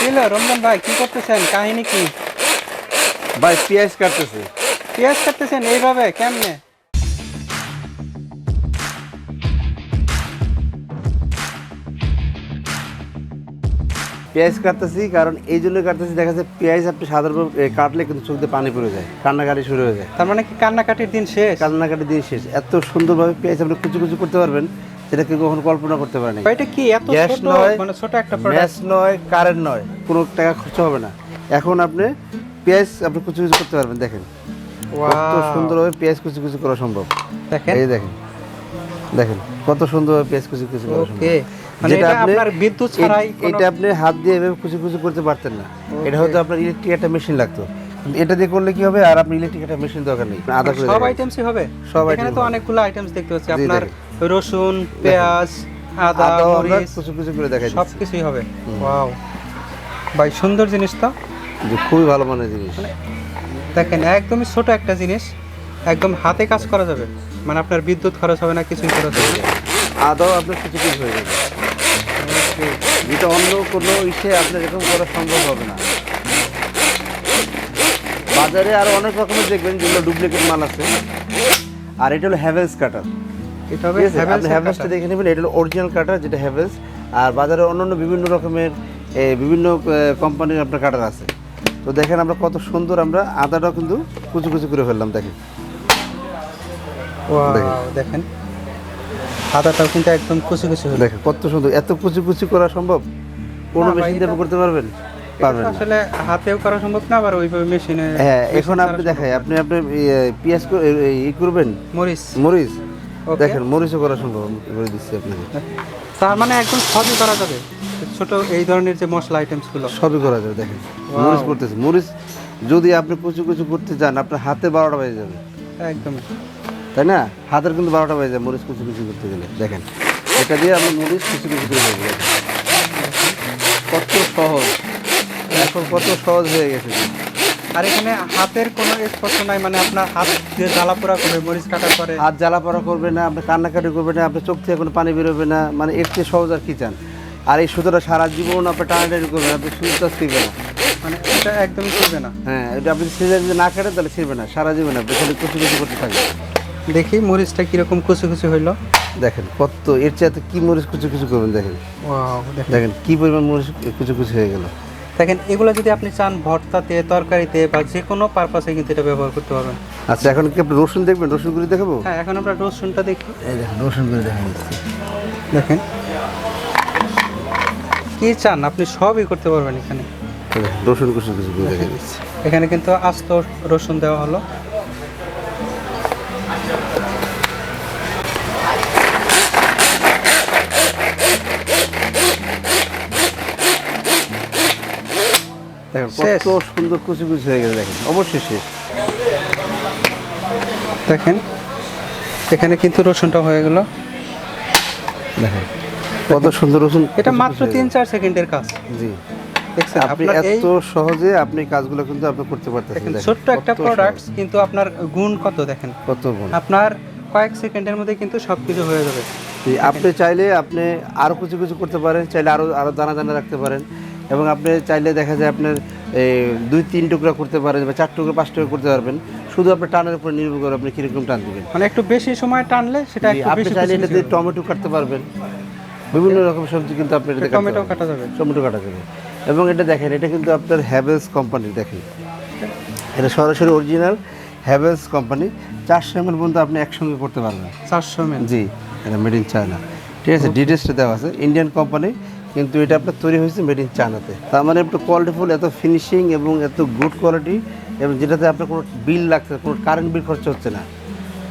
Hello Ramzan ভাই, কি করতেছেন? কাহিনী কি? ভাই পেঁয়াজ কাটতেছে। পেঁয়াজ কাটতেছেন এইভাবে কেমনে? পেঁয়াজ কাটতেছি কারণ এই জন্য কাটতেছি, দেখা যাচ্ছে পেঁয়াজ আপনি সাধারণভাবে কাটলে কিন্তু চোখ দিয়ে পানি পড়ে যায়, কান্নাকাটি শুরু হয়ে যায়। তার মানে কি কান্নাকাটির দিন শেষ? কান্নাকাটি দিয়ে শেষ। এত সুন্দরভাবে পেঁয়াজ আপনি কুচি কুচি করতে পারবেন যেটা কেউ কখনো কল্পনা করতে পারেনি। এটা কি এত গ্যাস ছোট, নয়, মানে ছোট একটা ম্যাচ প্রোডাক্ট? নয়, কারেন্ট নয়, কোনো টাকা খরচ হবে না। এখন আপনি পেঁয়াজ আপনি কুচি কুচি করতে পারবেন। দেখেন কত সুন্দরভাবে পেঁয়াজ কুচি কুচি করা সম্ভব। দেখেন, এই দেখেন, দেখেন কত সুন্দরভাবে পেঁয়াজ কুচি কুচি করা সম্ভব। ওকে, মানে যেটা এটা আপনার বিদ্যুৎ ছাড়াই এটা আপনি হাত দিয়ে এভাবে কুচি কুচি করতে পারতেন না। এটা হয়তো আপনার ইলেকট্রিক একটা মেশিন লাগতো, কিন্তু এটা দিয়ে করলে কি হবে, আর আপনি ইলেকট্রিক একটা মেশিন দরকার নেই। আদা করে সব আইটেমসই হবে। সব এখানে তো আইটেম অনেকগুলো আইটেমস দেখতে পাচ্ছি, জি, আপনার দেখেন। রসুন, পেঁয়াজ, আদা, মরিচ কুচি কুচি করে দেখাই দিচ্ছি। সবকিছুই হবে। ওয়াও ভাই, সুন্দর জিনিস তো। যে খুবই ভালো মানের জিনিস। দেখেন একদমই ছোট একটা জিনিস, একদম হাতে কাজ করা যাবে, মানে আপনার বিদ্যুৎ খরচ হবে না, কিছুই খরচ হবে না। আদাও আপনার কুচি কুচি হয়ে যাবে, যেটা অন্য কোনো ইসে আপনার এরকম করা সম্ভব হবে না। বাজারে আরো অনেক রকমের দেখবেন যেগুলো ডুপ্লিকেট মাল আছে, আর এটা হলো হ্যাভেলস কাটার। এটা হবে আপনি হ্যাভেলসটা দেখে নেবেন, এটা হলো অরিজিনাল কাটার, যেটা হ্যাভেলস। আর বাজারে অন্যান্য বিভিন্ন রকমের বিভিন্ন কোম্পানির আপনার কাটার আছে। তো দেখেন আমরা কত সুন্দর, আমরা আদাটাও কিন্তু কুচি কুচি করে ফেললাম। দেখেন দেখেন আদাটাও কিন্তু একদম কুচি কুচি হলো। দেখেন কত সুন্দর, এত কুচি কুচি করা সম্ভব কোনো না ভাই, মেশিন দিয়ে আপনি করতে পারবেন? পারবেন না। আসলে হাতেও করা সম্ভব না, আবার ওইভাবে মেশিনে। হ্যাঁ, এখন আপনি দেখাই, আপনি পেঁয়াজ ই করবেন, মরিচ। মরিচ Okay. দেখেন মরিচও করা সম্ভব, আমি করে দিচ্ছি আপনাকে। তার মানে একদম সবই করা যাবে, ছোট এই ধরনের যে মশলা আইটেমস গুলো সবই করা যাবে। দেখেন মরিচ করতেছে, মরিচ যদি আপনি কুচি কুচি করতে যান আপনার হাতে 12টা বেজে যাবে, একদম। তাই না? হাতের কিন্তু 12টা বেজে যায় মরিচ কুচি কুচি করতে গেলে। দেখেন এটা দিয়ে আপনি মরিচ কুচি কুচি করে দেবেন। কত সহজ, এখন কত সহজ হয়ে গেছে। আর এখানে হাতের কোনো স্পর্শ নাই, মানে আপনার হাত দিয়ে জ্বালা পোড়া করবে মরিচ কাটার পরে। হাত জ্বালা পড়া করবে না, আপনি কান্নাকাটি করবে না, আপনার চোখ থেকে কোনো পানি বেরোবে না, মানে এর চেয়ে সহজ আর কি চান? আর এই সুতোটা সারা জীবন আপনি টানাটানি করবেন, আপনি সুতোটা ছিঁড়বে না। মানে এটা একদমই চলবে না। হ্যাঁ, এটা আপনি ছিঁড়ে যদি না কাটেন তাহলে ছিঁড়বে না, সারা জীবন আপনি খালি কুচি কুচি করতে থাকবেন। দেখি মরিচটা কিরকম কুচি কুচি হইলো। দেখেন কত, এর চেয়ে এত কি মরিচ কুচি কুচি করবেন। দেখেন ওয়াও, দেখেন কি পরিমাণ মরিচ কুচি কুচি হয়ে গেল। দেখেন এগুলো যদি আপনি চান ভর্তাতে, তরকারিতে বা যে কোনো পারপাসে কিন্তু এটা ব্যবহার করতে পারবেন। আচ্ছা, এখন কি আপনি রসুন দেখবেন? রসুন করে দেখাবো। হ্যাঁ, এখন আমরা রসুনটা দেখি। এই দেখেন রসুন করে দেখা যাচ্ছে। দেখেন কি চান আপনি সবই করতে পারবেন এখানে। রসুন কুচি কুচি করে দেখা যাচ্ছে। এখানে কিন্তু আস্ত রসুন দেওয়া হলো। দেখেন কত সুন্দর কুচি কুচি হয়ে গেছে। দেখেন অবশ্যই শেষ। দেখেন এখানে কিন্তু রসুনটা হয়ে গেল। দেখেন কত সুন্দর রসুন। এটা মাত্র 3-4 সেকেন্ডের কাজ। জি, দেখছেন আপনি আপনার এই এত সহজে আপনি কাজগুলো কিন্তু আপনি করতে পারতেছেন। দেখেন দেখেন ছোট্ট একটা কত প্রোডাক্ট, সহজ। কিন্তু আপনার গুণ কত দেখেন। কত গুণ। আপনার কয়েক সেকেন্ডের মধ্যে কিন্তু সবকিছু হয়ে যাবে। আপনি চাইলে আপনি আরও কুচি কুচি করতে পারেন, চাইলে আরও দানা দানা রাখতে পারেন, এবং আপনি চাইলে দেখা যায় আপনার 2-3 টুকরা করতে পারেন বা 4 টুকরা 5 টুকরা করতে পারবেন। শুধু আপনার টানের উপর নির্ভর করে আপনি কীরকম টান দেবেন। মানে একটু বেশি সময় টানলে সেটা একটু আপনি বেশি চাইলে কুচি এটা কুচি দিয়ে হবে। টমেটো কাটতে পারবেন, বিভিন্ন রকম সবজি কিন্তু আপনি এটা টমেটো কাটা যাবে। টমেটো কাটা যাবে। এবং এটা দেখেন, এটা কিন্তু আপনার হ্যাভেলস কোম্পানি। দেখেন এটা সরাসরি অরিজিনাল হ্যাভেলস কোম্পানি। 400 ml পর্যন্ত আপনি একসঙ্গে করতে পারবেন। 400 ml? জি, এটা মেড ইন চায়না। ঠিক আছে, ডিটেলসটা দেওয়া আছে, ইন্ডিয়ান কোম্পানি, কিন্তু এটা আপনার তৈরি হয়েছে মেড ইন চায়নাতে। তার মানে একটু কোয়ালিটিফুল, এত ফিনিশিং এবং এত গুড কোয়ালিটি, এবং যেটাতে আপনার কোনো বিল লাগছে, কোনো কারেন্ট বিল খরচ হচ্ছে না।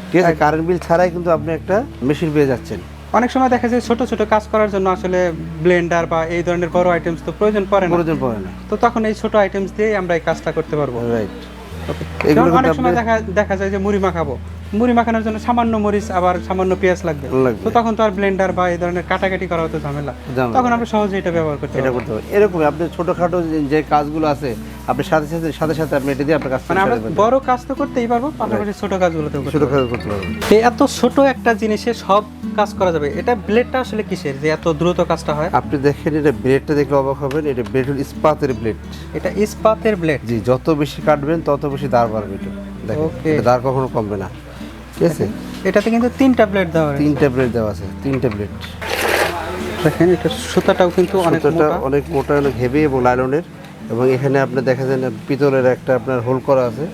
ঠিক আছে, কারেন্ট বিল ছাড়াই কিন্তু আপনি একটা মেশিন পেয়ে যাচ্ছেন। অনেক সময় দেখা যায় ছোট ছোট কাজ করার জন্য আসলে ব্লেন্ডার বা এই ধরনের বড় আইটেমস তো প্রয়োজন পড়ে না, তো তখন এই ছোট আইটেমস দিয়ে আমরা এই কাজটা করতে পারবো। রাইট। যেমন অনেক সময় দেখা যায় যে মুড়ি মাখাবো, মুড়ি মাখানোর জন্য সামান্য মরিচ আবার সামান্য পেঁয়াজ লাগবে, তো তখন তো আর ব্লেন্ডার বা এই ধরনের কাটাকাটি করা হতো ঝামেলা, তখন আমরা সহজে এটা ব্যবহার করতে পারবো। এরকমই আপনি ছোটোখাটো যে কাজগুলো আছে আপনি সাথে সাথে আপনি এটা দিয়ে আপনার কাজ মানে আমরা বড় কাজ তো করতেই পারবো, পাশাপাশি ছোট কাজগুলোতেও ছোট কাজ করতে পারবেন। এই এত ছোট একটা জিনিসে সব কাজ করা যাবে। এটা ব্লেডটা আসলে কিসের যে এত দ্রুত কাজটা হয়? আপনি দেখেন এটা ব্লেডটা দেখলে অবাক হবেন, এটা ব্লেড হল ইস্পাতের ব্লেড। এটা ইস্পাতের ব্লেড? জি, যত বেশি কাটবেন তত বেশি দাঁড় বাড়বে। এটা দেখেন, এটা দাঁড় কখনো কমবে না, ঠিক আছে? এটাতে কিন্তু 3টা ব্লেড দেওয়া আছে। 3টা ব্লেড দেওয়া আছে, 3টা ব্লেড। দেখেন এটা সুতাটাও কিন্তু অনেক মোটা, অনেক হেভি এবং লাইলনের। এবং এখানে আপনি দেখা যায় পিতলের একটা আপনার হোল করা আছে,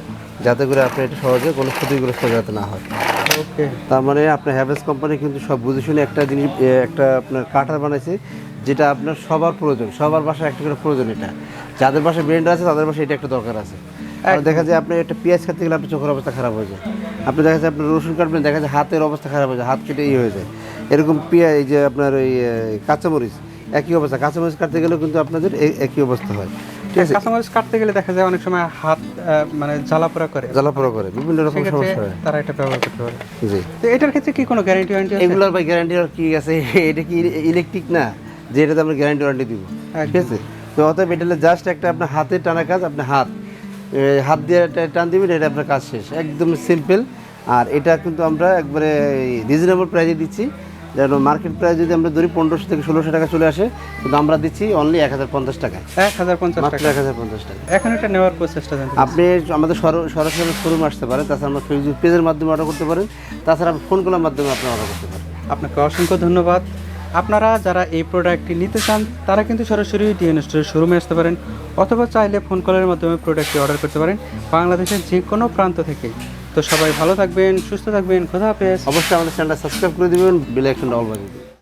যাতে করে আপনি এটা সহজে কোনো ক্ষতিগ্রস্ত যাতে না হয়। ওকে, তার মানে আপনার হ্যাভেলস কোম্পানি কিন্তু সব বুঝে শুনে একটা জিনিস, একটা আপনার কাটার বানাইছে, যেটা আপনার সবার প্রয়োজন, সবার বাসায় একটা করে প্রয়োজন। এটা যাদের বাসায় ব্লেন্ডার আছে তাদের বাসায় এটা একটা দরকার আছে। আর দেখা যায় আপনি একটা পেঁয়াজ কাটতে গেলে আপনার চোখের অবস্থা খারাপ হয়ে যায়। আপনি দেখা যায় আপনি রসুন কাটবেন, দেখা যায় হাতের অবস্থা খারাপ হয়ে যায়, হাত কেটে হয়ে যায়। এরকম এই যে আপনার ওই কাঁচামরিচ একই অবস্থা, কাঁচামরিচ কাটতে গেলেও কিন্তু আপনাদের একই অবস্থা হয়, ঠিক আছে? কাঁচামরিচ কাটতে গেলে দেখা যায় অনেক সময় হাত মানে জ্বালাপোড়া করে, বিভিন্ন রকম সমস্যা হয়, তারা এটা ব্যবহার করতে পারে। জি, তো এটার ক্ষেত্রে কি কোনো গ্যারান্টি ওয়ারেন্টি আছে? এগুলোর ভাই গ্যারান্টি আর কি আছে? এটা কি ইলেকট্রিক না যে এটাতে আমরা গ্যারান্টি ওয়ারেন্টি দিব, ঠিক আছে? তো অতএব এটা জাস্ট একটা আপনার হাতে টানা কাজ, আপনি হাত দিয়ে টান দিবেন, এটা আপনার কাজ শেষ, একদম সিম্পল। আর এটা কিন্তু আমরা একবারে রিজনেবল প্রাইসে দিচ্ছি। যেন মার্কেট প্রাইস যদি আমরা ধরি 1500 থেকে 1600 টাকা চলে আসে, কিন্তু আমরা দিচ্ছি অনলি 1050 টাকায়। 1050 টাকা, 1050 টাকা। এখন এটা নেওয়ার প্রসেসটা জানতে আপনি আমাদের সরাসরি শোরুমে আসতে পারেন, তাছাড়া আমরা ফেসবুক পেজের মাধ্যমে অর্ডার করতে পারেন, তাছাড়া ফোন কলের মাধ্যমে আপনি অর্ডার করতে পারেন। আপনাকে অসংখ্য ধন্যবাদ। আপনারা যারা এই প্রোডাক্টটি নিতে চান তারা কিন্তু সরাসরি ডিএন স্টোরের শোরুমে আসতে পারেন, অথবা চাইলে ফোন কলের মাধ্যমে প্রোডাক্টটি অর্ডার করতে পারেন বাংলাদেশের যে কোনো প্রান্ত থেকে। তো সবাই ভালো থাকবেন, সুস্থ থাকবেন, খোদা হাফেজ। অবশ্যই আমাদের চ্যানেলটা সাবস্ক্রাইব করে দিবেন, বেল আইকনটা অল বাজিয়ে দিবেন।